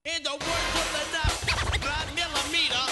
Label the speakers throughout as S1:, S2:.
S1: In the words of the knife, 9mm.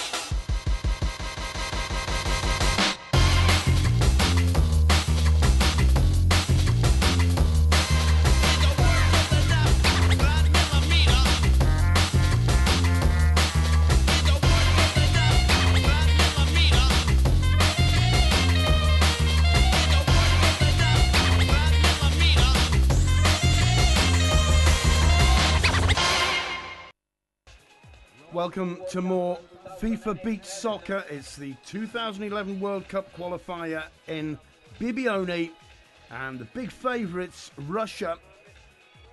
S2: Welcome to more FIFA Beach Soccer. It's the 2011 World Cup qualifier in Bibione, and the big favourites, Russia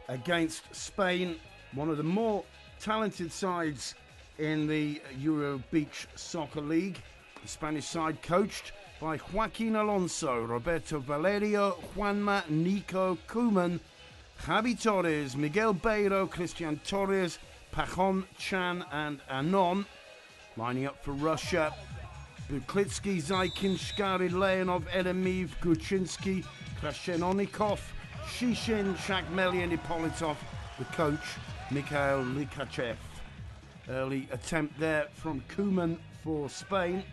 S2: against Spain, one of the more talented sides in the Euro Beach Soccer League. The Spanish side coached by Joaquin Alonso, Roberto Valerio, Juanma, Nico, Koeman, Javi Torres, Miguel Beiro, Christian Torres, Pajon, Chan and Anon. Lining up for Russia: Buklitsky, Zaikin, Shkarin, Leonov, Edemiv, Guchinsky, Krashenonikov, Shishin, Shakmelian, Ippolitov. The coach, Mikhail Likachev. Early attempt there from Koeman for Spain,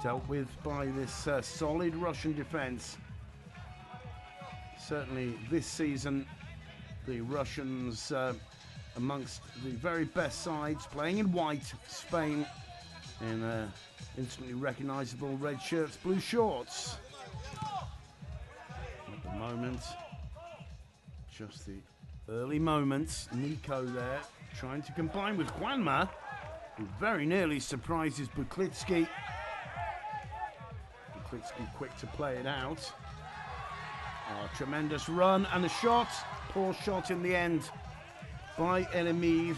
S2: dealt with by this solid Russian defence. Certainly this season, the Russians amongst the very best sides, playing in white. Spain in instantly recognisable red shirts, blue shorts. At the moment, just the early moments. Nico there trying to combine with Juanma, who very nearly surprises Buklitsky. Buklitsky quick to play it out. Oh, tremendous run and a shot. Poor shot in the end by Edemiv,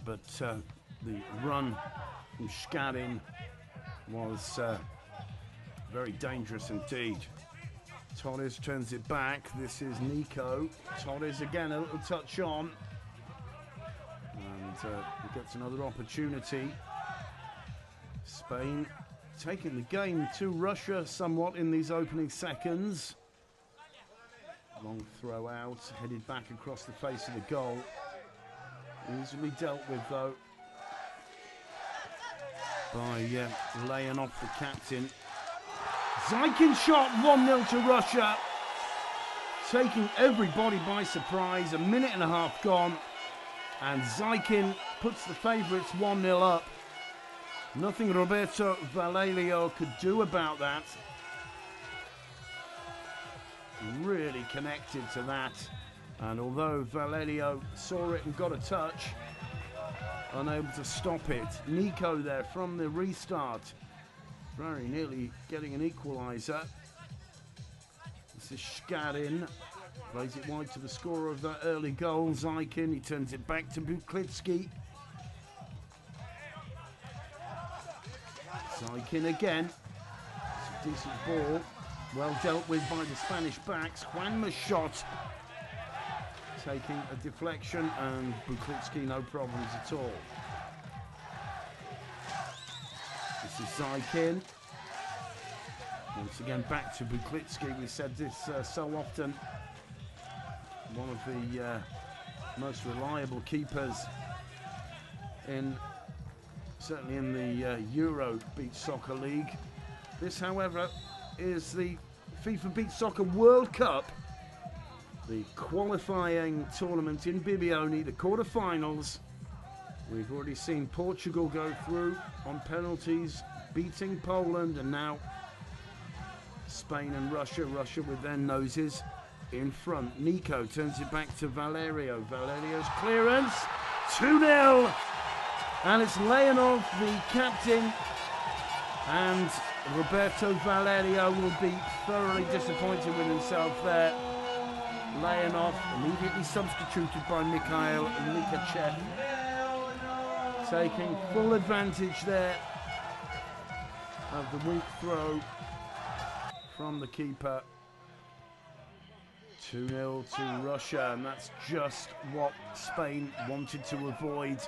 S2: but the run from Shkarin was very dangerous indeed. Torres turns it back. This is Nico. Torres again, a little touch on, and he gets another opportunity. Spain taking the game to Russia somewhat in these opening seconds. Long throw out, headed back across the face of the goal. Easily dealt with though by laying off the captain. Zaikin shot, 1-0 to Russia. Taking everybody by surprise. A minute and a half gone, and Zaikin puts the favourites 1-0 up. Nothing Roberto Valerio could do about that. Really connected to that, and although Valerio saw it and got a touch, unable to stop it. Nico there from the restart, very nearly getting an equaliser. This is Shkarin, plays it wide to the scorer of that early goal, Zaikin. He turns it back to Buklitsky. Zaikin again. It's a decent ball. Well dealt with by the Spanish backs. Juanma's shot taking a deflection, and Buklitsky no problems at all. This is Zaikin. Once again back to Buklitsky. We said this so often. One of the most reliable keepers certainly in the Euro Beach Soccer League. This, however, is the FIFA Beach Soccer World Cup, the qualifying tournament in Bibione, the quarter-finals. We've already seen Portugal go through on penalties, beating Poland, and now Spain and Russia. Russia with their noses in front. Nico turns it back to Valerio. Valerio's clearance, 2-0, and it's Leonov, the captain, and Roberto Valerio will be thoroughly disappointed with himself there. Leonov immediately substituted by Mikhail Likachev, taking full advantage there of the weak throw from the keeper. 2-0 to Russia, and that's just what Spain wanted to avoid,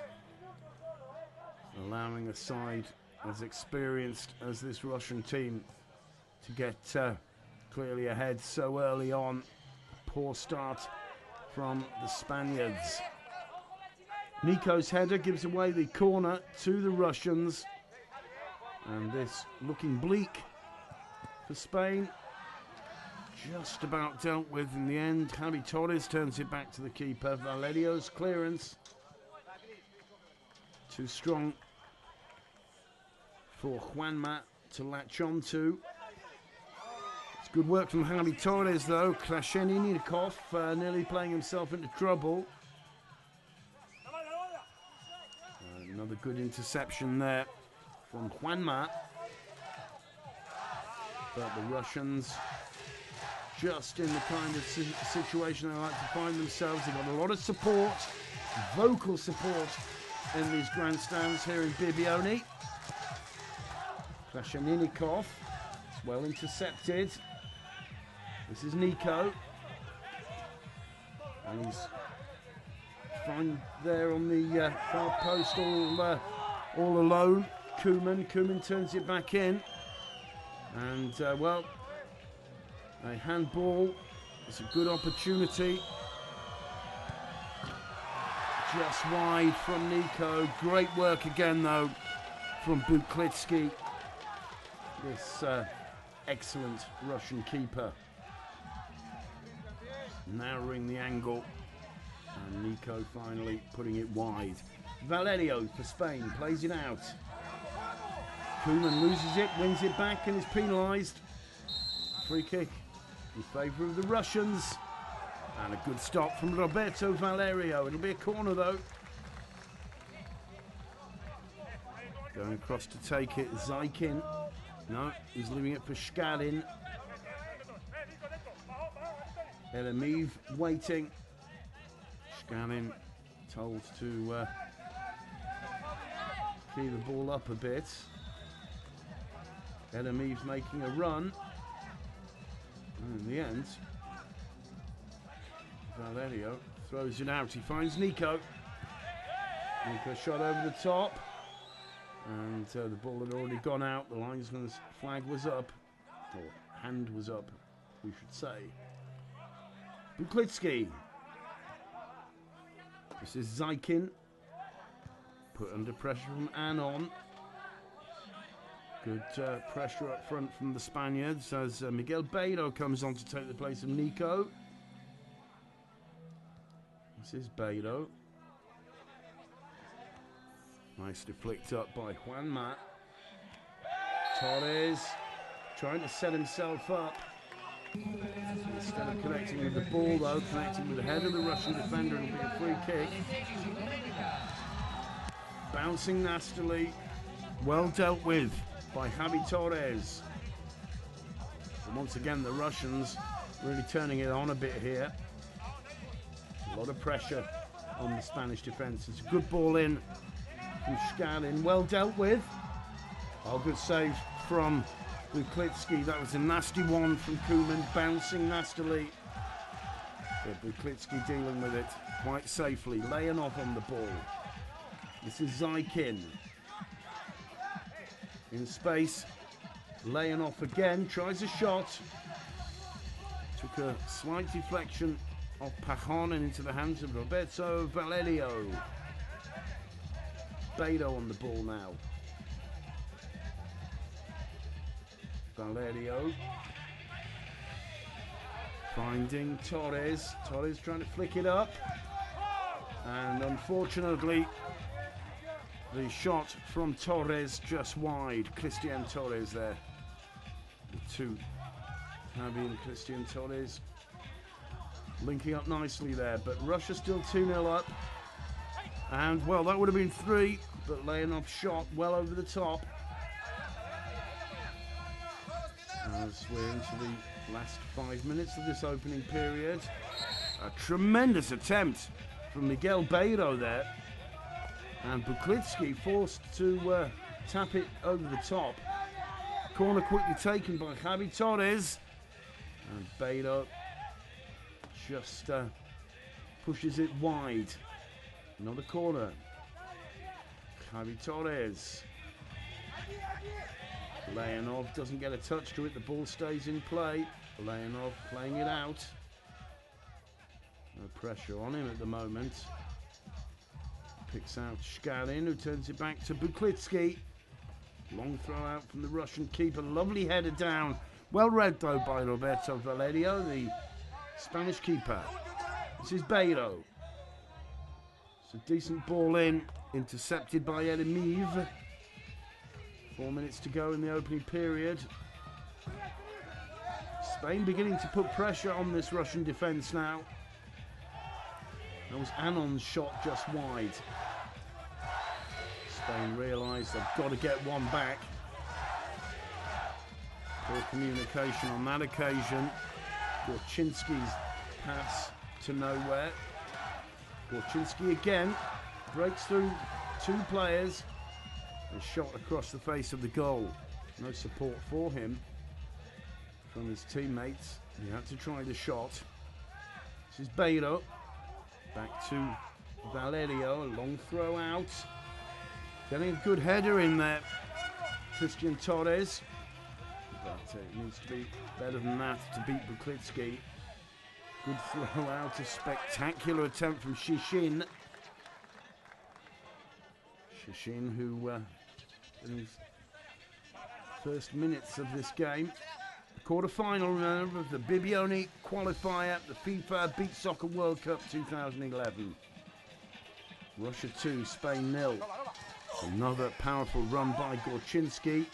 S2: allowing a side as experienced as this Russian team to get clearly ahead so early on. Poor start from the Spaniards. Nico's header gives away the corner to the Russians. And this looking bleak for Spain. Just about dealt with in the end. Javi Torres turns it back to the keeper. Valerio's clearance. Too strong for Juanma to latch on to. It's good work from Javi Torres though. Krashenikov nearly playing himself into trouble. Another good interception there from Juanma. But the Russians just in the kind of situation they like to find themselves. They've got a lot of support, vocal support in these grandstands here in Bibione. Krashenikov, it's well intercepted. This is Nico. And he's fine there on the far post all alone. Koeman turns it back in. And, well, a handball. It's a good opportunity. Just wide from Nico. Great work again, though, from Buklitsky. This excellent Russian keeper. Narrowing the angle. And Nico finally putting it wide. Valerio for Spain plays it out. Koeman loses it, wins it back, and is penalised. Free kick in favour of the Russians. And a good stop from Roberto Valerio. It'll be a corner though. Going across to take it, Zaikin. No, he's leaving it for Shkadin. Elemiv waiting. Shkadin told to key the ball up a bit. Elemiv's making a run. And in the end, Valerio throws it out. He finds Nico. Nico shot over the top. And the ball had already gone out. The linesman's flag was up. Or hand was up, we should say. Buklitsky. This is Zaikin. Put under pressure from Anon. Good pressure up front from the Spaniards as Miguel Beiro comes on to take the place of Nico. This is Beiro. Nicely flicked up by Juanma. Torres trying to set himself up. Instead of connecting with the ball though, connecting with the head of the Russian defender, it'll be a free kick. Bouncing nastily. Well dealt with by Javi Torres. And once again the Russians really turning it on a bit here. A lot of pressure on the Spanish defence. It's a good ball in from Shkadin. Well dealt with. Oh, good save from Buklitsky. That was a nasty one from Koeman, bouncing nastily. But Buklitsky dealing with it quite safely. Leonov on the ball. This is Zaikin. In space, Leonov again, tries a shot. Took a slight deflection of Pajon and into the hands of Roberto Valerio. Beto on the ball now. Valerio. Finding Torres. Torres trying to flick it up. And unfortunately, the shot from Torres just wide. Christian Torres there. The two, Javi and Christian Torres, linking up nicely there. But Russia still 2-0 up. And, well, that would have been 3. But Leonov shot well over the top. As we're into the last 5 minutes of this opening period. A tremendous attempt from Miguel Beiro there. And Buklitsky forced to tap it over the top. Corner quickly taken by Javi Torres. And Beiro just pushes it wide. Another corner. Javi Torres. Leonov doesn't get a touch to it. The ball stays in play. Leonov playing it out. No pressure on him at the moment. Picks out Shkalin, who turns it back to Buklitsky. Long throw out from the Russian keeper. Lovely header down. Well read, though, by Roberto Valerio, the Spanish keeper. This is Beiro. It's a decent ball in. Intercepted by Edemiv. 4 minutes to go in the opening period. Spain beginning to put pressure on this Russian defence now. That was Anon's shot just wide. Spain realise they've got to get one back. Poor communication on that occasion. Gorczynski's pass to nowhere. Gorczynski again breaks through two players and shot across the face of the goal. No support for him from his teammates. He had to try the shot. This is Beiro. Back to Valerio. A long throw out. Getting a good header in there, Christian Torres. But it needs to be better than that to beat Buklitsky. Good throw out, a spectacular attempt from Shishin. Shishin, who in his first minutes of this game. The quarter-final, remember, of the Bibione qualifier, the FIFA Beach Soccer World Cup 2011. Russia 2, Spain 0. Another powerful run by Gorczynski.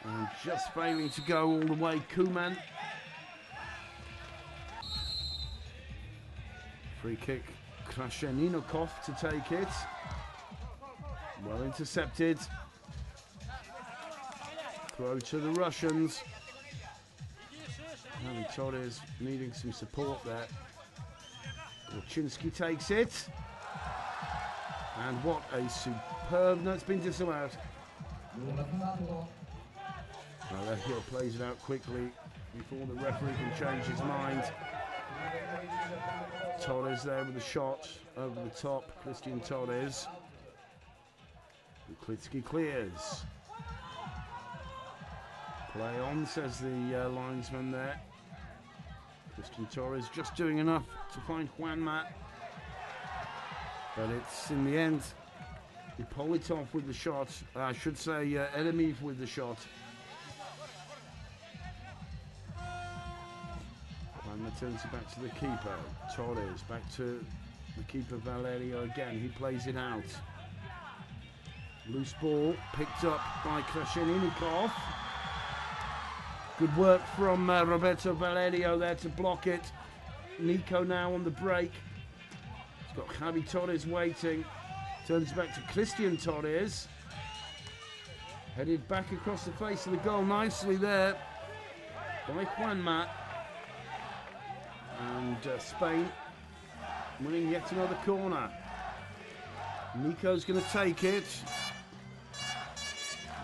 S2: And just failing to go all the way, Kuman. Free kick, Krasheninokov to take it. Well intercepted. Throw to the Russians. And Torres needing some support there. Gorczynski takes it. And what a superb... No, it's been disallowed. Valerio plays it out quickly before the referee can change his mind. Torres there with a shot over the top. Christian Torres. Buklitsky clears. Play on, says the linesman there. Christian Torres just doing enough to find Juanma. But it's, in the end, Ippolitov with the shot. I should say Edemiv with the shot. Juanma turns it back to the keeper. Torres back to the keeper Valerio again. He plays it out. Loose ball picked up by Krasheninnikov. Good work from Roberto Valerio there to block it. Nico now on the break. Got Javi Torres waiting. Turns back to Christian Torres. Headed back across the face of the goal nicely there by Juanma. And Spain winning yet another corner. Nico's going to take it.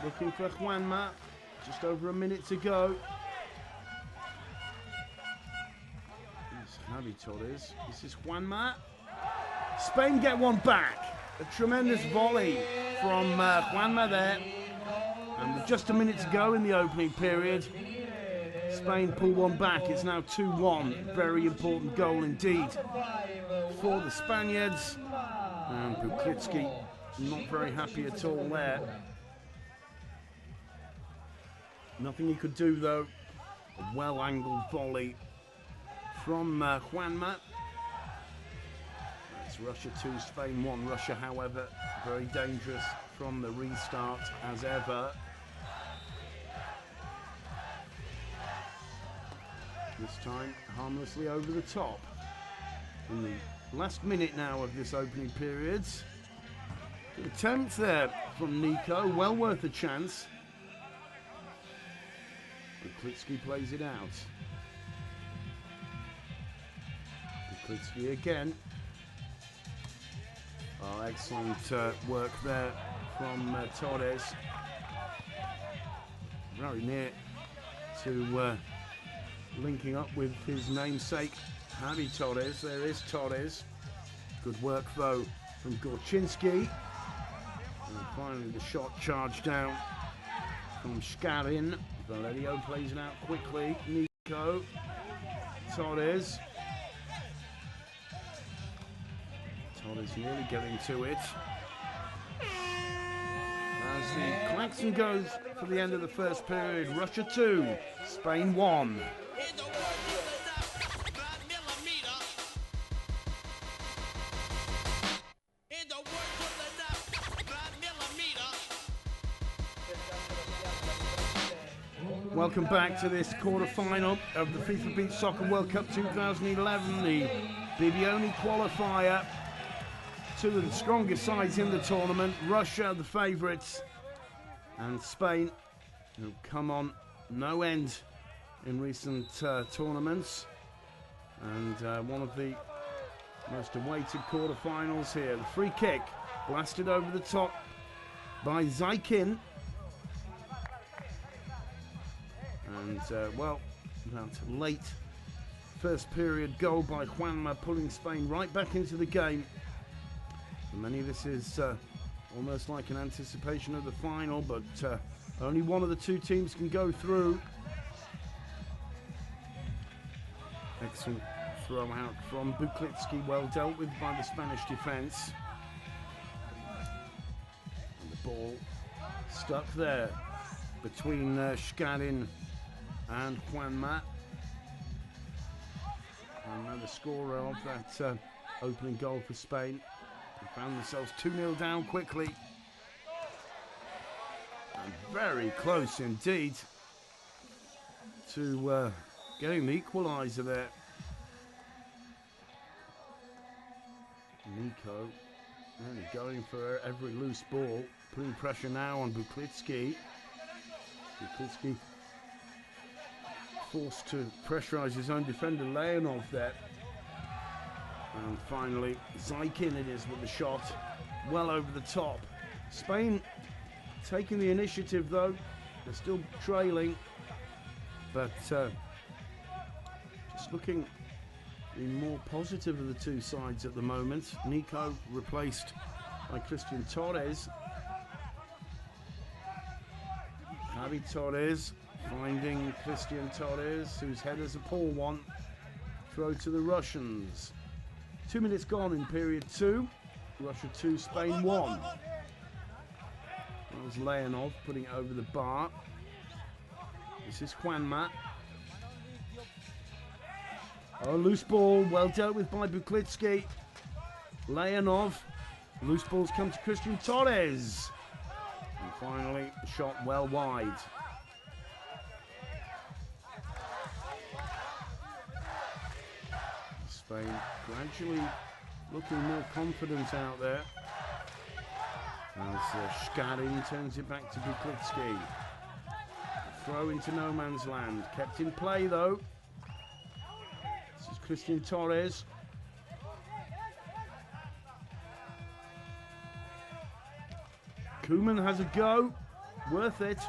S2: Looking for Juanma. Just over a minute to go. It's Javi Torres. This is Juanma. Spain get one back. A tremendous volley from Juanma there. And with just a minute to go in the opening period, Spain pull one back. It's now 2-1. Very important goal indeed for the Spaniards. And Buklitsky not very happy at all there. Nothing he could do though. A well-angled volley from Juanma. It's Russia 2, Spain 1. Russia, however, very dangerous from the restart as ever. This time harmlessly over the top. In the last minute now of this opening period. Good attempt there from Nico, well worth a chance. Buklitsky plays it out. Buklitsky again. Oh, excellent work there from Torres. Very near to linking up with his namesake, Javi Torres. There is Torres. Good work though from Gorczynski. And finally the shot charged down from Shkalin. Valerio plays it out quickly. Nico. Torres. Todd is nearly getting to it. As the klaxon goes for the end of the first period, Russia 2, Spain 1.
S1: In the world of the 9mm. In the words of the 9mm.
S2: Welcome back to this quarter-final of the FIFA Beach Soccer World Cup 2011, the Bibione qualifier. Two of the strongest sides in the tournament, Russia, the favourites, and Spain, who come on no end in recent tournaments. And one of the most awaited quarter-finals here. The free kick blasted over the top by Zaikin. And, well, that late first period goal by Juanma pulling Spain right back into the game. For many, this is almost like an anticipation of the final, but only one of the two teams can go through. Excellent throw out from Buklitsky, well dealt with by the Spanish defence. And the ball stuck there between Shkadin and Juanma. And now the scorer of that opening goal for Spain. They found themselves 2-0 down quickly. And very close indeed to getting the equaliser there. Nico really going for every loose ball, putting pressure now on Buklitsky. Buklitsky forced to pressurise his own defender, Leonov, there. And finally, Zaikin it is with the shot, well over the top. Spain taking the initiative though, they're still trailing, but just looking the more positive of the two sides at the moment. Nico replaced by Christian Torres. Javi Torres finding Christian Torres, whose header's a poor one. Throw to the Russians. 2 minutes gone in period 2. Russia 2, Spain 1. That was Leonov putting it over the bar. This is Juanma. Oh, loose ball, well dealt with by Buklitsky. Leonov. Loose balls come to Christian Torres. And finally, the shot well wide. Spain gradually looking more confident out there. As Shkadin turns it back to Buklitsky. Throw into no man's land. Kept in play though. This is Christian Torres. Koeman has a go. Worth it.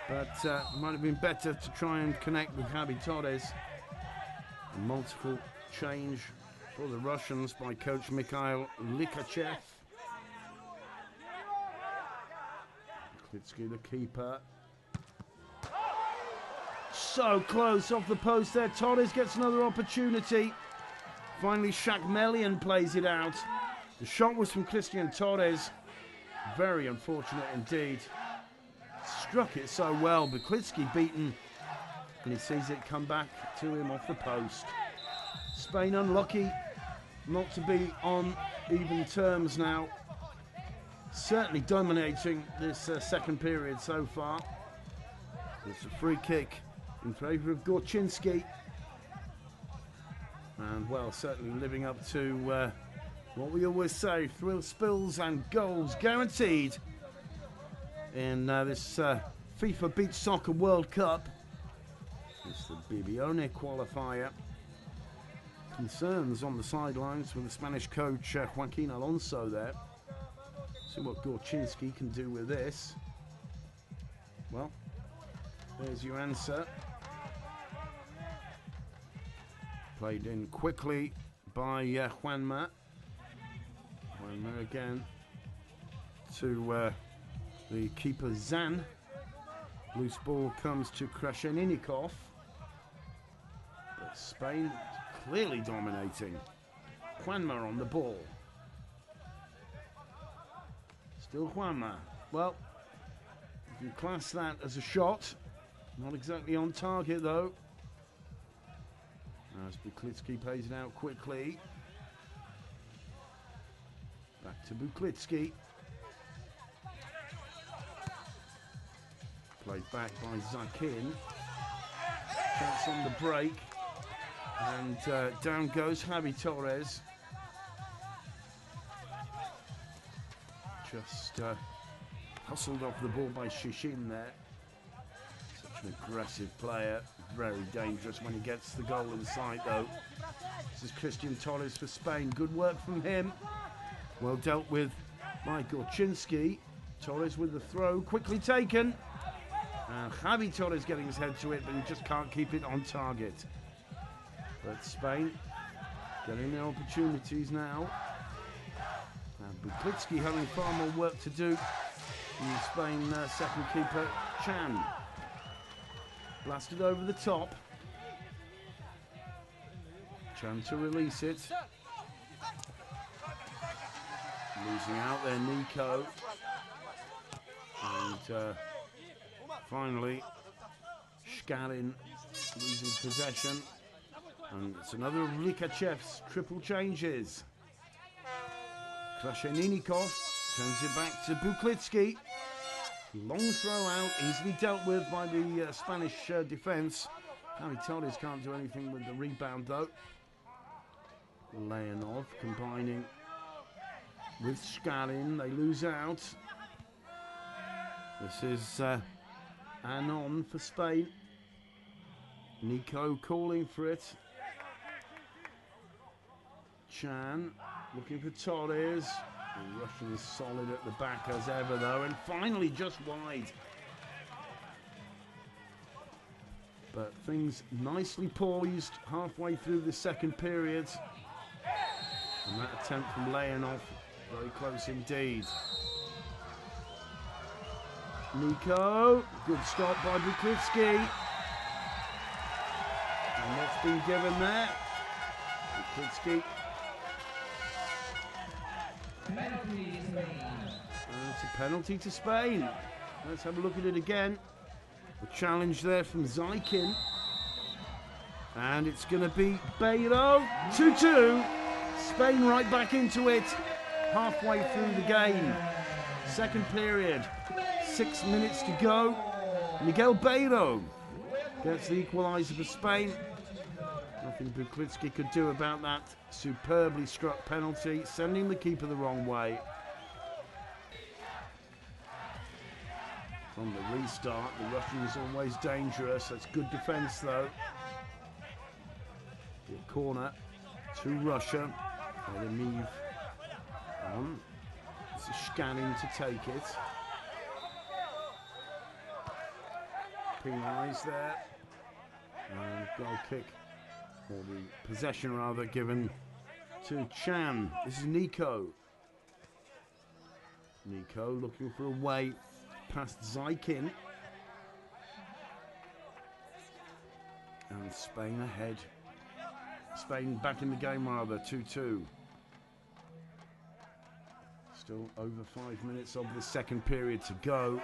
S2: But might have been better to try and connect with Javi Torres. A multiple change for the Russians by coach Mikhail Likachev. Klitsky, the keeper. So close off the post there. Torres gets another opportunity. Finally, Shakmelian plays it out. The shot was from Christian Torres. Very unfortunate indeed. Struck it so well. Buklitsky beaten. And he sees it come back to him off the post. Spain unlucky not to be on even terms now. Certainly dominating this second period so far. It's a free kick in favour of Gorczynski. And, well, certainly living up to what we always say, thrill spills and goals guaranteed in this FIFA Beach Soccer World Cup. It's the Bibione qualifier. Concerns on the sidelines with the Spanish coach Joaquin Alonso there. See what Gorczynski can do with this. Well, there's your answer. Played in quickly by Juanma. Juanma again to the keeper Zan. Loose ball comes to Krasheninnikov. But Spain clearly dominating. Juanma on the ball. Still Juanma. Well, you can class that as a shot. Not exactly on target though. As Buklitsky plays it out quickly. Back to Buklitsky. Played back by Zakin. Chance on the break. And down goes Javi Torres. Just hustled off the ball by Shishin there. Such an aggressive player. Very dangerous when he gets the goal inside though. This is Christian Torres for Spain. Good work from him. Well dealt with by Gorczynski. Torres with the throw. Quickly taken. And Javi Torres getting his head to it, but he just can't keep it on target. But Spain getting the opportunities now. And Buklitsky having far more work to do than Spain second keeper Chan. Blasted over the top. Chan to release it. Losing out there, Nico. And finally, Shkalin losing possession. And it's another of Likachev's triple changes. Krasheninnikov turns it back to Buklitsky. Long throw out, easily dealt with by the Spanish defence. Javi Torres can't do anything with the rebound though. Leonov combining with Shkalin. They lose out. This is Anon for Spain. Nico calling for it. Chan looking for Torres. The Russian is solid at the back as ever though, and finally just wide. But things nicely poised halfway through the second period. And that attempt from Leonov, very close indeed. Nico, good stop by Buklitsky. And what's been given there? Buklitsky. And it's a penalty to Spain. Let's have a look at it again. A challenge there from Zakin. And it's going to be Beiro. 2-2. Spain right back into it. Halfway through the game. Second period. 6 minutes to go. Miguel Beiro gets the equaliser for Spain. Nothing Buklitsky could do about that superbly struck penalty, sending the keeper the wrong way. From the restart, the Russian is always dangerous. That's good defence though. Good corner to Russia. Ademiv on. This is Shkalin to take it. Penalised there. And goal kick. Or the possession rather given to Chan. This is Nico. Nico looking for a way past Zakin. And Spain ahead. Spain back in the game rather, 2-2. Still over 5 minutes of the second period to go.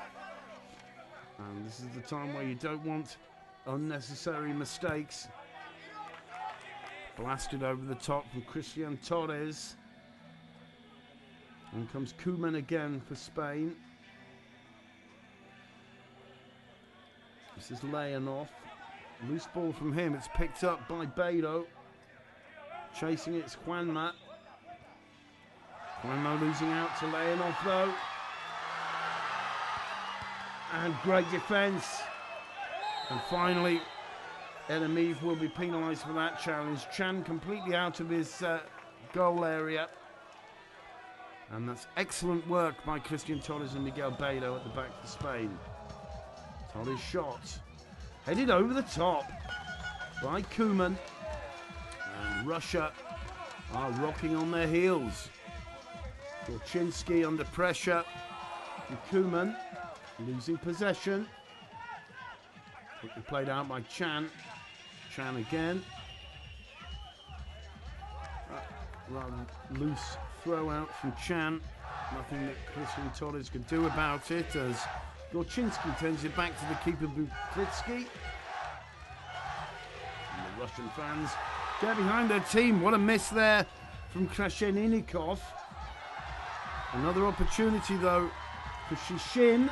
S2: And this is the time where you don't want unnecessary mistakes. Blasted over the top from Christian Torres. And comes Koeman again for Spain. This is Leonov. Loose ball from him. It's picked up by Beiro. Chasing it's Juanma. Juanma losing out to Leonov though. And great defence. And finally, Ademiv will be penalised for that challenge. Chan completely out of his goal area. And that's excellent work by Christian Torres and Miguel Beiro at the back for Spain. Torres shot. Headed over the top by Koeman. And Russia are rocking on their heels. Gorczynski under pressure. And Koeman losing possession. Quickly played out by Chan. Chan again. rather loose throw out from Chan. Nothing that Christian Torres could do about it as Gorczynski turns it back to the keeper Buklitsky. And the Russian fans get behind their team. What a miss there from Krasheninnikov. Another opportunity though for Shishin.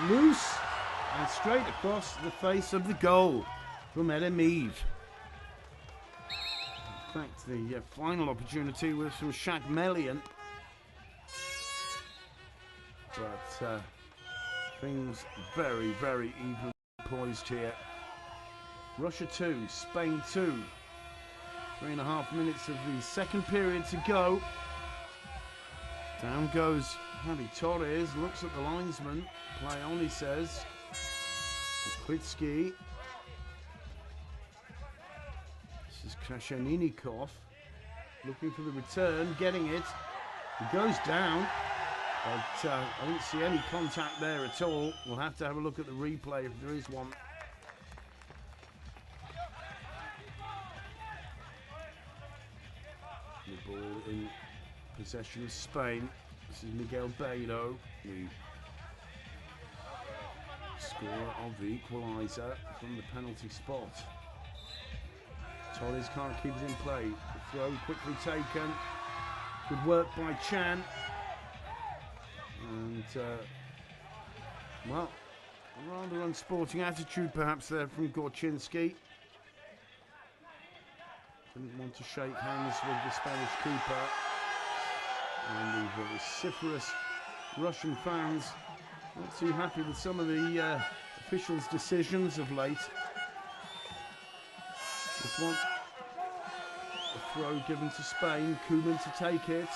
S2: It's loose and straight across the face of the goal from Eremeev. In fact, the final opportunity was from Shakmelian. But things very, very evenly poised here. Russia 2, Spain 2. 3.5 minutes of the second period to go. Down goes Javi Torres, looks at the linesman. Play on, he says. Klitsky. This is Krasheninnikov looking for the return, getting it. He goes down, but I didn't see any contact there at all. We'll have to have a look at the replay if there is one. The ball in possession of Spain. This is Miguel Beiro, the scorer of the equaliser from the penalty spot. Torres can't keep it in play. The throw quickly taken. Good work by Chan. And, well, a rather unsporting attitude perhaps there from Gorczynski. Didn't want to shake hands with the Spanish keeper. And the vociferous Russian fans not too happy with some of the officials' decisions of late. This one, a throw given to Spain, Koeman to take it.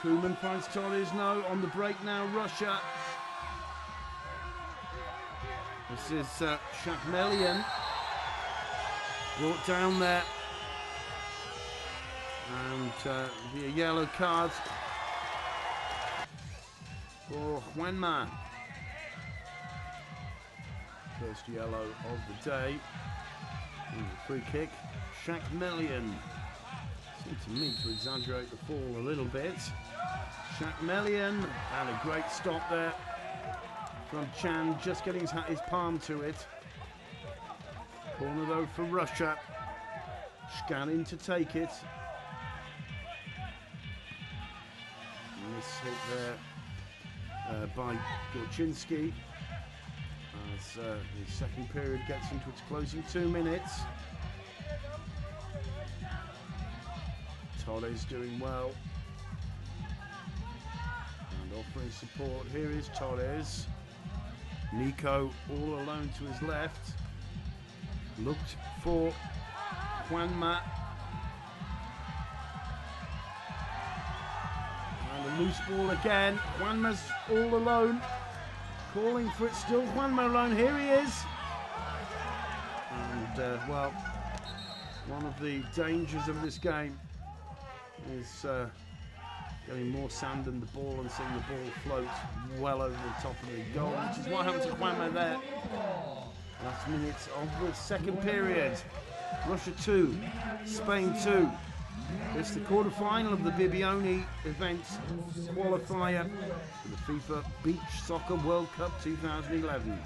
S2: Koeman finds Torres, no, on the break now, Russia. This is Shakmelian, brought down there. And the yellow card for Juanma. First yellow of the day. And the free kick. Shakmelian. Seemed to me to exaggerate the fall a little bit. Shakmelian, and a great stop there from Chan, just getting his palm to it. Corner though for Russia. Shkanin to take it. Miss hit there by Gorczynski as the second period gets into its closing 2 minutes. Torres doing well and offering support. Here is Torres. Nico all alone to his left. Looked for Juanma. And a loose ball again. Juanma's all alone. Calling for it still. Juanma alone. Here he is. And, well, one of the dangers of this game is getting more sand in the ball and seeing the ball float well over the top of the goal, which is what happened to Juanma there. Last minutes of the second period. Russia 2, Spain 2. It's the quarter-final of the Bibione event qualifier for the FIFA Beach Soccer World Cup 2011.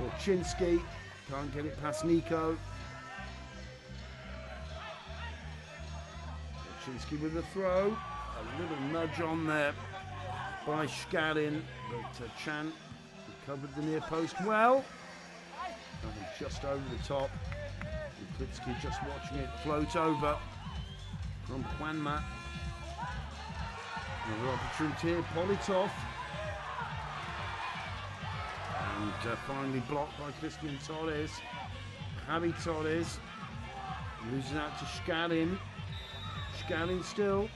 S2: Gorczynski can't get it past Nico. Gorczynski with the throw. A little nudge on there by Shkarin, but Chan recovered the near post well. And just over the top. Klitsky just watching it float over from Juanma. Another opportunity here, Politov. And finally blocked by Christian Torres. Javi Torres loses out to Shkarin. Shkarin still.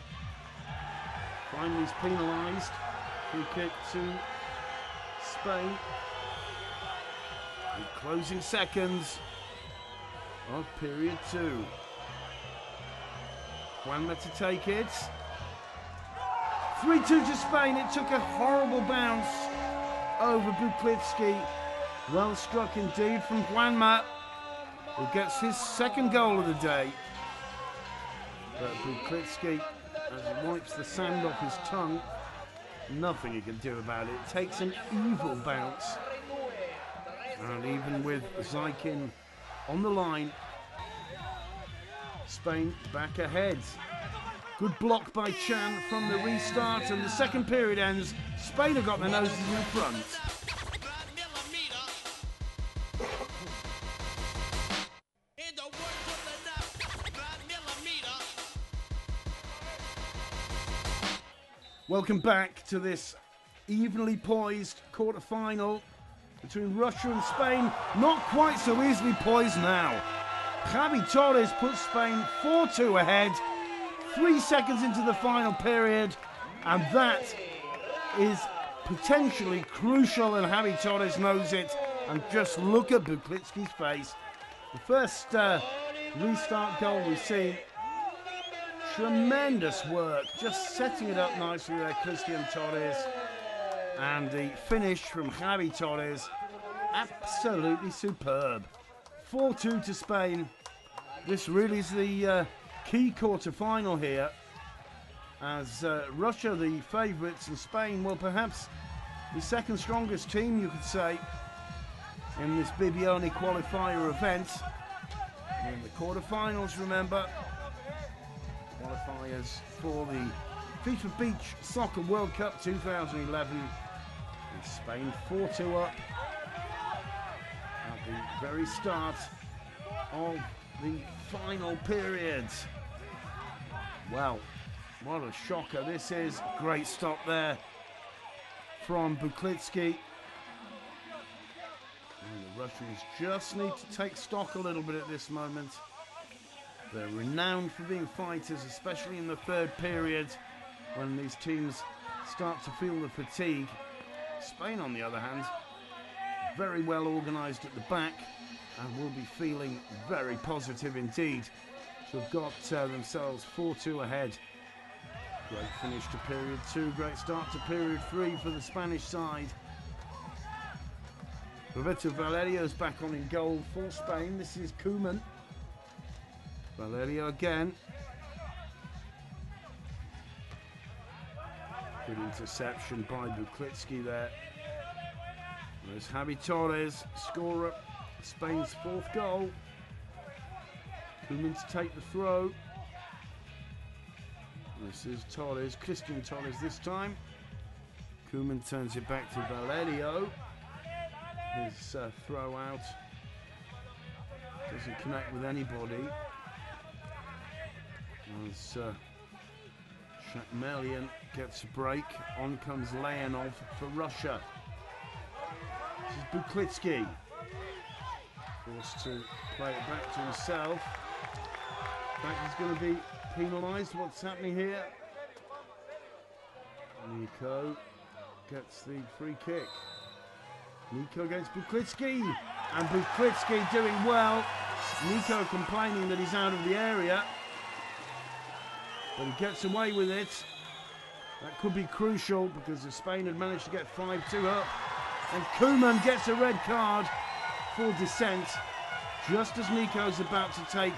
S2: Finally is penalised. Free kick to Spain. And closing seconds of period 2. Juanma to take it. 3-2 to Spain. It took a horrible bounce over Buklitsky. Well struck indeed from Juanma, who gets his second goal of the day. But Buklitsky, as he wipes the sand off his tongue, nothing he can do about it. It takes an evil bounce. And even with Zaikin on the line, Spain back ahead. Good block by Chan from the restart, and the second period ends. Spain have got their noses in front. Welcome back to this evenly poised quarter-final between Russia and Spain. Not quite so easily poised now. Javi Torres puts Spain 4-2 ahead, 3 seconds into the final period, and that is potentially crucial, and Javi Torres knows it. And just look at Buklitsky's face. The first restart goal we see. Tremendous work, just setting it up nicely there, Christian Torres. And the finish from Javi Torres, absolutely superb. 4-2 to Spain. This really is the key quarter-final here, as Russia, the favourites, and Spain, well, perhaps the second strongest team, you could say, in this Bibione qualifier event. In the quarter-finals, remember, qualifiers for the FIFA Beach Soccer World Cup 2011. And Spain 4-2 up at the very start of the final period. Well, what a shocker this is. Great stop there from Buklitsky. And the Russians just need to take stock a little bit at this moment. They're renowned for being fighters, especially in the third period when these teams start to feel the fatigue. Spain, on the other hand, very well organised at the back and will be feeling very positive indeed to have got themselves 4-2 ahead. Great finish to period 2, great start to period 3 for the Spanish side. Roberto Valerio's back on in goal for Spain. This is Koeman. Valerio again. Good interception by Buklitsky there. There's Javi Torres, scorer, Spain's 4th goal. Koeman to take the throw. This is Torres, Christian Torres this time. Koeman turns it back to Valerio. His throw out doesn't connect with anybody. As Shakmelian gets a break, on comes Leonov for Russia. This is Buklitsky, forced to play it back to himself. In fact, he's going to be penalised. What's happening here? Nico gets the free kick. Nico against Buklitsky, and Buklitsky doing well. Nico complaining that he's out of the area, but he gets away with it. That could be crucial because if Spain had managed to get 5-2 up, and Koeman gets a red card for dissent just as Nico's about to take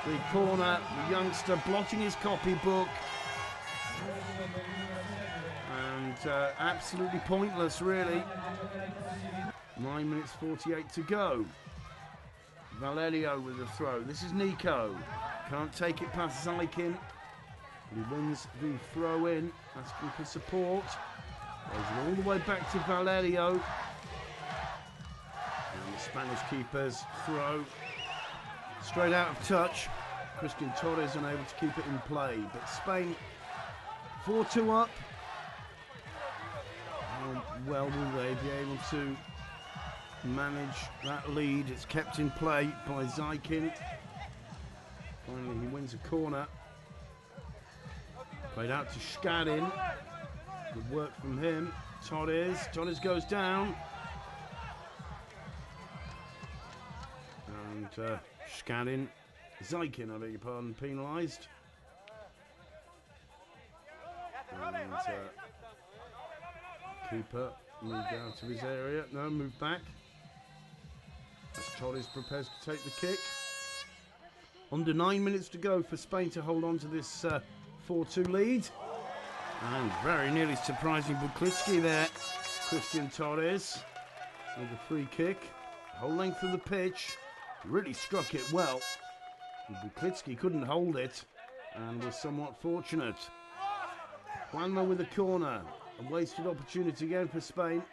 S2: the corner. The youngster blotting his copybook, and absolutely pointless really. 9 minutes 48 to go. Valerio with the throw. This is Nico. Can't take it past Zaikin. He wins the throw in, asking for support. Goes all the way back to Valerio. And the Spanish keeper's throw straight out of touch. Christian Torres unable to keep it in play. But Spain 4-2 up. How well will they be able to manage that lead? It's kept in play by Zaikin. Finally he wins a corner. Played out to Shkadin. Good work from him. Torres goes down. And Shkadin, Zaikin, I beg your pardon, penalised. And keeper moved out of his area. No, moved back. As Torres prepares to take the kick. Under 9 minutes to go for Spain to hold on to this 4-2 lead. And very nearly surprising Buklitsky there. Christian Torres with a free kick. Whole length of the pitch. Really struck it well. Buklitsky couldn't hold it and was somewhat fortunate. Juanma with a corner. A wasted opportunity again for Spain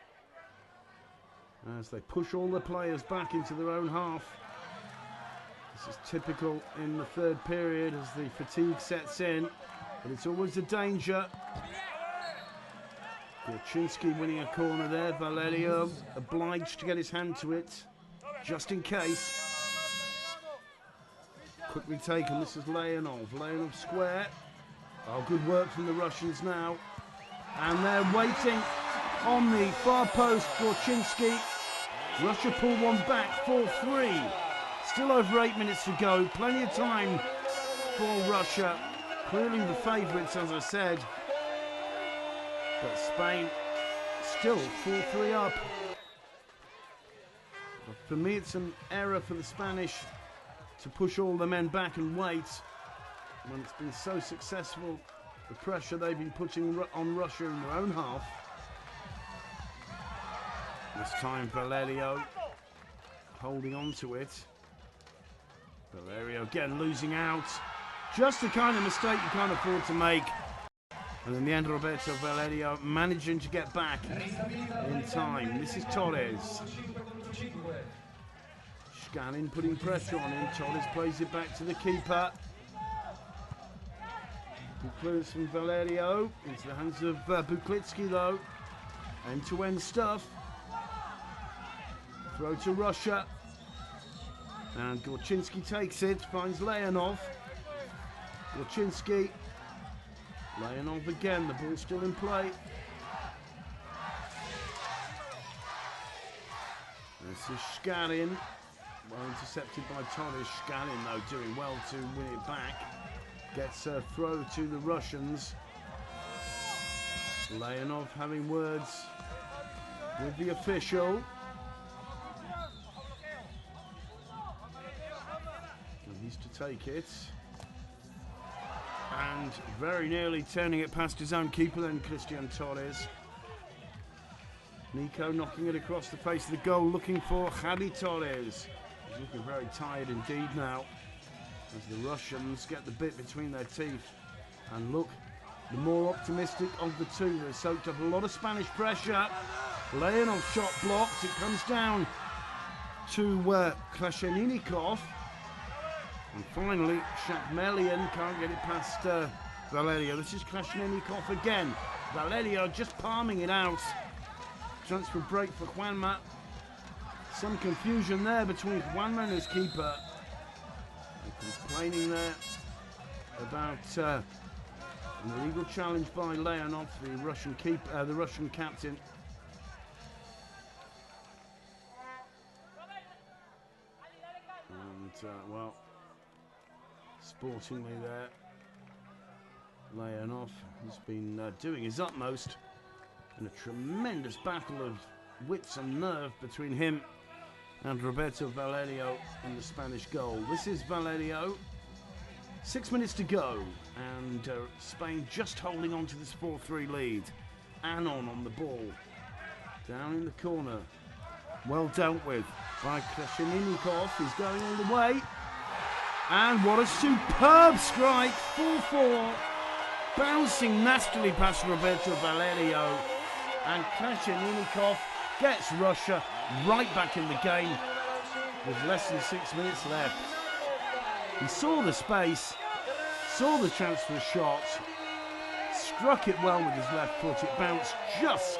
S2: as they push all the players back into their own half. This is typical in the third period as the fatigue sets in, but it's always a danger. Gorczynski winning a corner there. Valerio obliged to get his hand to it, just in case. Quickly taken, this is Leonov. Leonov square. Oh, good work from the Russians now. And they're waiting on the far post, Gorczynski. Russia pull one back, 4-3. Still over 8 minutes to go. Plenty of time for Russia. Clearly the favourites, as I said. But Spain still 4-3 up. But for me, it's an error for the Spanish to push all the men back and wait when it's been so successful. The pressure they've been putting on Russia in their own half. This time Valerio holding on to it. Valerio again losing out. Just the kind of mistake you can't afford to make. And in the end, Roberto Valerio managing to get back in time. This is Torres. Scanning, putting pressure on him. Torres plays it back to the keeper. Good clearance from Valerio into the hands of Buklitsky though. End-to-end stuff. Throw to Russia. And Gorczynski takes it, finds Leonov. Gorczynski. Leonov again, the ball's still in play. This is Shkarin. Well intercepted by Torres. Shkarin though doing well to win it back. Gets a throw to the Russians. Leonov having words with the official. And he's to take it. And very nearly turning it past his own keeper then, Christian Torres. Nico knocking it across the face of the goal, looking for Javi Torres. He's looking very tired indeed now, as the Russians get the bit between their teeth. And look, the more optimistic of the two. They soaked up a lot of Spanish pressure. Leonov shot blocked. It comes down to Krashenikov. And finally, Shakmelian can't get it past Valerio. This is Krashenikov again. Valerio just palming it out. Transfer break for Juanma. Some confusion there between Juanma and his keeper. Complaining there about an illegal challenge by Leonov, the Russian keeper, the Russian captain. And well, sportingly there, Leonov has been doing his utmost in a tremendous battle of wits and nerve between him and Roberto Valerio in the Spanish goal. This is Valerio. 6 minutes to go, and Spain just holding on to this 4-3 lead. Anon on the ball. Down in the corner. Well dealt with by Krashenikov. He's going all the way. And what a superb strike. 4-4. Bouncing nastily past Roberto Valerio. And Krashenikov gets Russia right back in the game with less than 6 minutes left. He saw the space, saw the chance for a shot, struck it well with his left foot. It bounced just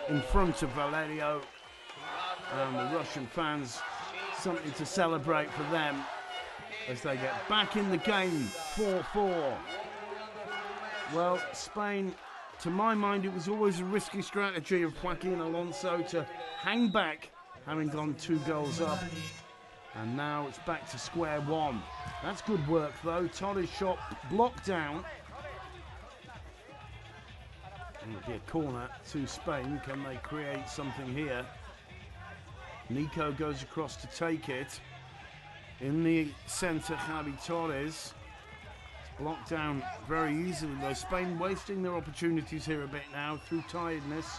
S2: in front of Valerio. And the Russian fans, something to celebrate for them as they get back in the game, 4-4. Well, Spain, to my mind, it was always a risky strategy of Joaquin Alonso to hang back, having gone 2 goals up. And now it's back to square one. That's good work, though. Torres shot blocked down. And it'll be a corner to Spain. Can they create something here? Nico goes across to take it. In the centre, Javi Torres. It's blocked down very easily though. Spain wasting their opportunities here a bit now through tiredness.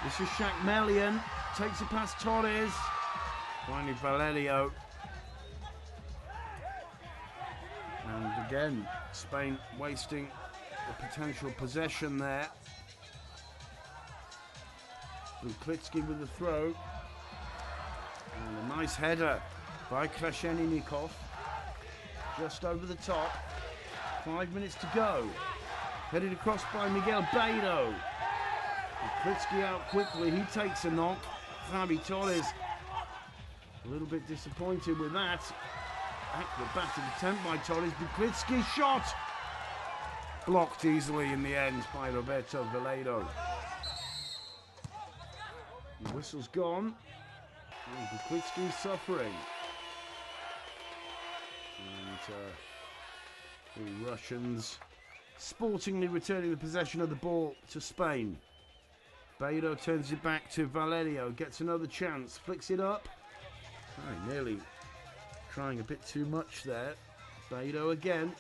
S2: This is Shaq Melian. Takes it past Torres. Finally Valerio. And again, Spain wasting the potential possession there. Buklitsky with the throw. And a nice header by Krashenikov. Just over the top. 5 minutes to go. Headed across by Miguel Beiro. Buklitsky out quickly. He takes a knock. Javi Torres a little bit disappointed with that. Acrobatic attempt by Torres. Buklitsky shot. Blocked easily in the end by Roberto Velado. The whistle's gone. And Buklitsky suffering. And the Russians sportingly returning the possession of the ball to Spain. Beiro turns it back to Valerio. Gets another chance. Flicks it up. Oh, nearly trying a bit too much there. Beiro again.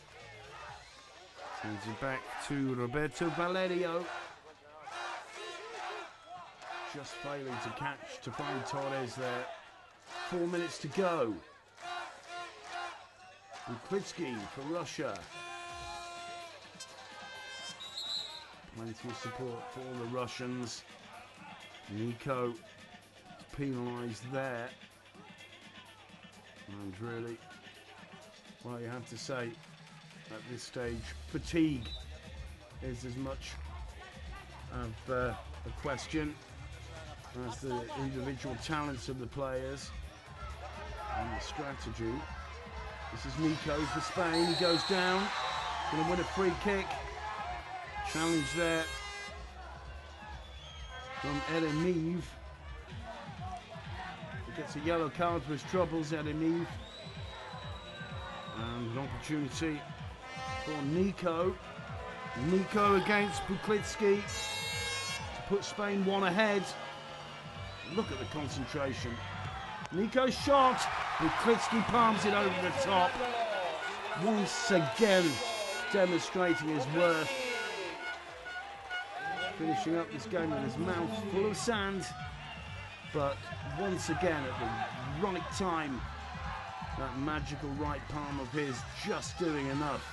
S2: Turns it back to Roberto Valerio. Just failing to catch to find Torres there. 4 minutes to go. Buklitsky for Russia. Plenty of support for the Russians. Nico is penalised there. And really, well, you have to say at this stage, fatigue is as much of a question as the individual talents of the players and the strategy. This is Nico for Spain. He goes down. Going to win a free kick. Challenge there from Eremiv. He gets a yellow card for his troubles, Eremiv. And an opportunity for Nico. Nico against Buklitsky to put Spain one ahead. Look at the concentration. Nico's shot. Buklitsky palms it over the top. Once again demonstrating his worth. Finishing up this game with his mouth full of sand. But once again at the right time, that magical right palm of his just doing enough.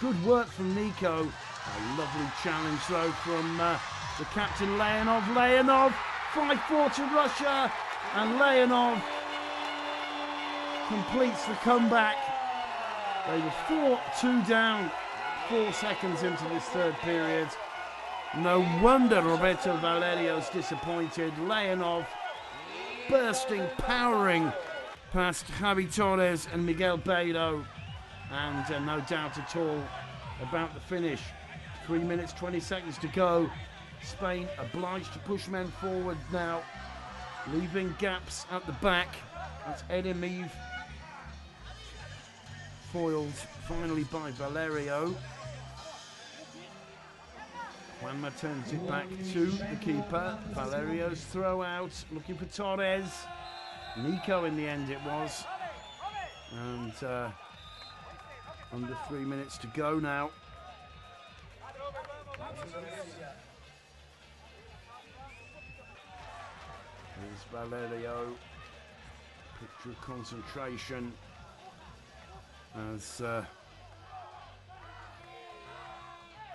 S2: Good work from Nico. A lovely challenge though from the captain Leonov. Leonov 5-4 to Russia, and Leonov completes the comeback. They were 4-2 down 4 seconds into this third period. No wonder Roberto Valerio's disappointed. Leonov bursting, powering past Javi Torres and Miguel Beiro, and no doubt at all about the finish. 3 minutes 20 seconds to go. Spain obliged to push men forward now, leaving gaps at the back. That's Eremiv, foiled finally by Valerio. Juanma turns it back to the keeper. Valerio's throw out, looking for Torres. Nico in the end it was. And under 3 minutes to go now. Here's Valerio. Picture of concentration as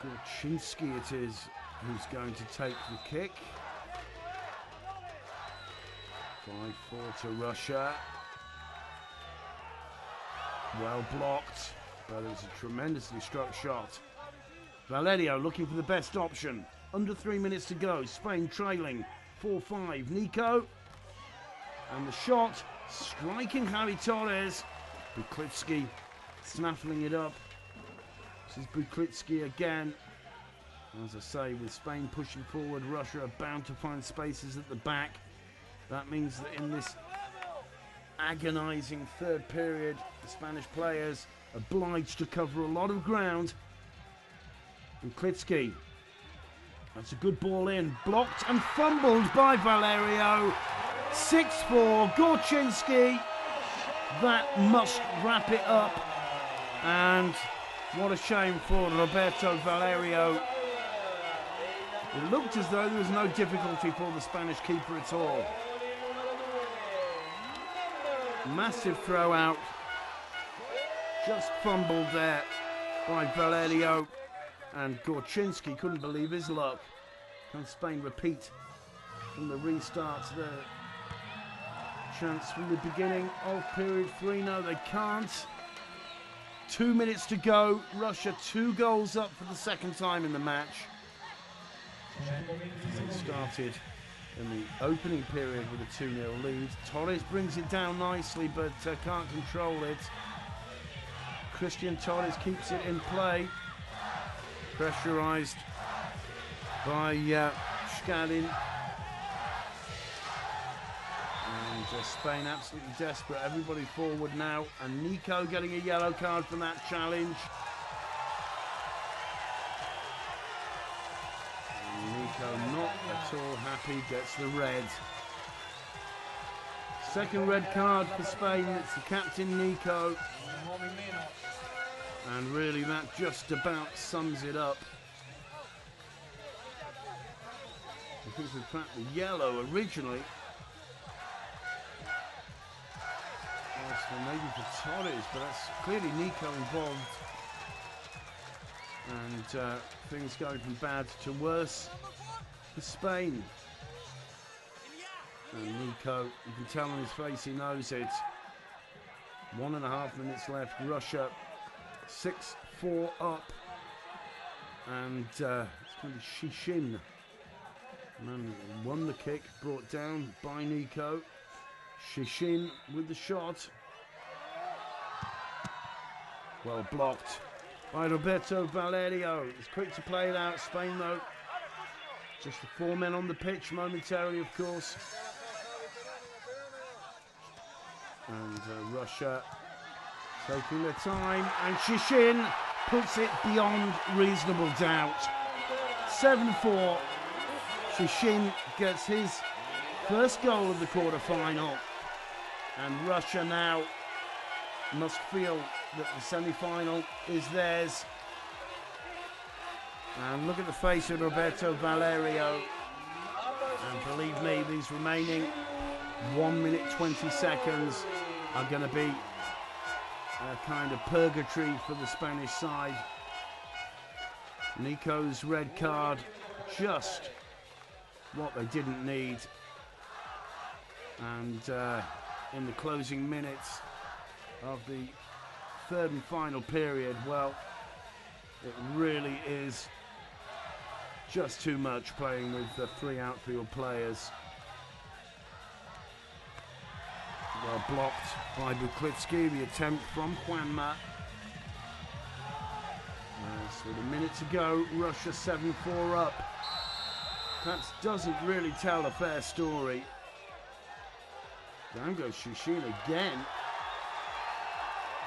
S2: Gorczynski it is who's going to take the kick. 5-4 to Russia. Well blocked, but it was a tremendously struck shot. Valerio looking for the best option. Under 3 minutes to go. Spain trailing 4-5. Nico. And the shot striking Javi Torres. Buklitsky snaffling it up. This is Buklitsky again. As I say, with Spain pushing forward, Russia are bound to find spaces at the back. That means that in this agonising third period, the Spanish players are obliged to cover a lot of ground. Buklitsky. That's a good ball in. Blocked and fumbled by Valerio. 6-4. Gorczynski that must wrap it up. And what a shame for Roberto Valerio. It looked as though there was no difficulty for the Spanish keeper at all. Massive throw out. Just fumbled there by Valerio. And Gorczynski couldn't believe his luck. Can Spain repeat from the restart the chance from the beginning of period 3? No, they can't. 2 minutes to go. Russia 2 goals up for the second time in the match. It started in the opening period with a 2-0 lead. Torres brings it down nicely, but can't control it. Christian Torres keeps it in play. Pressurised by Shkadin. And Spain absolutely desperate. Everybody forward now. And Nico getting a yellow card for that challenge. And Nico not at all happy, gets the red. Second red card for Spain. It's the captain, Nico. And really that just about sums it up. I think in fact the yellow originally. Maybe for Torres, but that's clearly Nico involved. And things going from bad to worse for Spain. And Nico, you can tell on his face he knows it. 1.5 minutes left. Russia 6-4 up. And it's going to be Shishin. Man won the kick, brought down by Nico. Shishin with the shot. Well blocked by Roberto Valerio. It's quick to play it out. Spain though, just the 4 men on the pitch momentarily, of course. And Russia taking their time, and Shishin puts it beyond reasonable doubt. 7-4. Shishin gets his first goal of the quarter-final, and Russia now must feel that the semi-final is theirs. And look at the face of Roberto Valerio, and believe me, these remaining 1 minute 20 seconds are going to be a kind of purgatory for the Spanish side. Nico's red card, just what they didn't need. And in the closing minutes of the third and final period, well, it really is just too much playing with the 3 outfield players. Well blocked by Buklitsky, the attempt from Juanma. So with a minute to go, Russia 7-4 up. That doesn't really tell a fair story. Down goes Shishin again.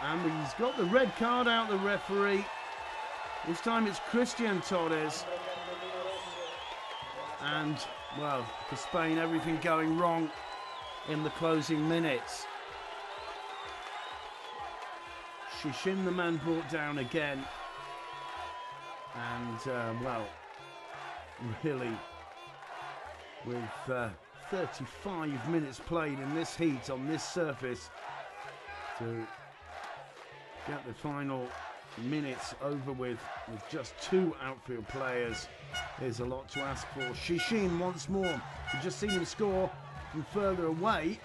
S2: And he's got the red card out, the referee. This time it's Christian Torres. And, well, for Spain, everything going wrong in the closing minutes. Shishin, the man brought down again. And, well, really, with 35 minutes played in this heat on this surface, to get the final minutes over with just 2 outfield players is a lot to ask for. Shishin once more. You've just seen him score from further away.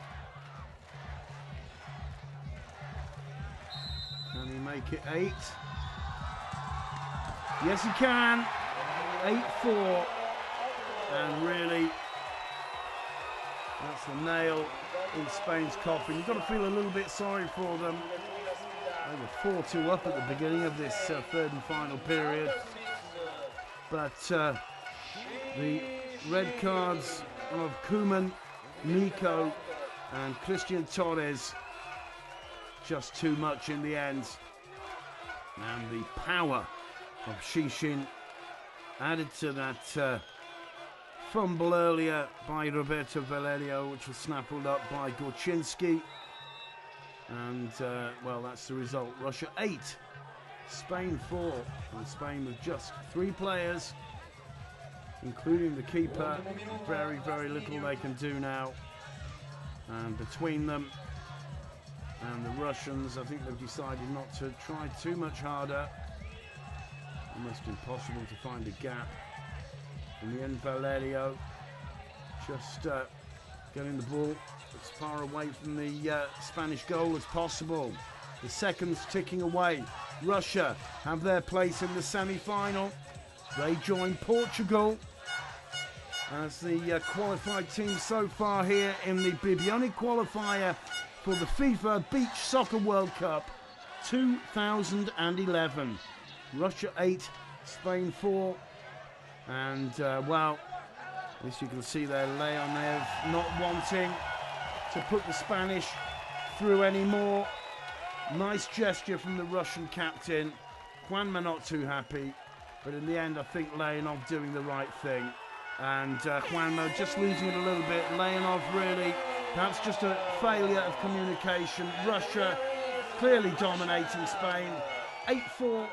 S2: Can he make it 8? Yes, he can. 8-4. And really, that's the nail in Spain's coffin. You've got to feel a little bit sorry for them. They were 4-2 up at the beginning of this third and final period. But the red cards of Koeman, Nico and Christian Torres, just too much in the end. And the power of Shishin added to that fumble earlier by Roberto Valerio, which was snaffled up by Gorczynski. And, well, that's the result. Russia 8, Spain 4. And Spain with just 3 players, including the keeper. Very, very little they can do now. And between them and the Russians, I think they've decided not to try too much harder. Almost impossible to find a gap. In the end, Valerio just getting the ball as far away from the Spanish goal as possible. The seconds ticking away. Russia have their place in the semi-final. They join Portugal as the qualified team so far here in the Bibione qualifier for the FIFA Beach Soccer World Cup 2011. Russia 8, Spain 4. And, well, as you can see there, Leonev not wanting to put the Spanish through anymore. Nice gesture from the Russian captain. Juanma not too happy, but in the end I think Leonov doing the right thing. And Juanma just losing it a little bit. Leonov really, perhaps just a failure of communication. Russia clearly dominating Spain. 8-4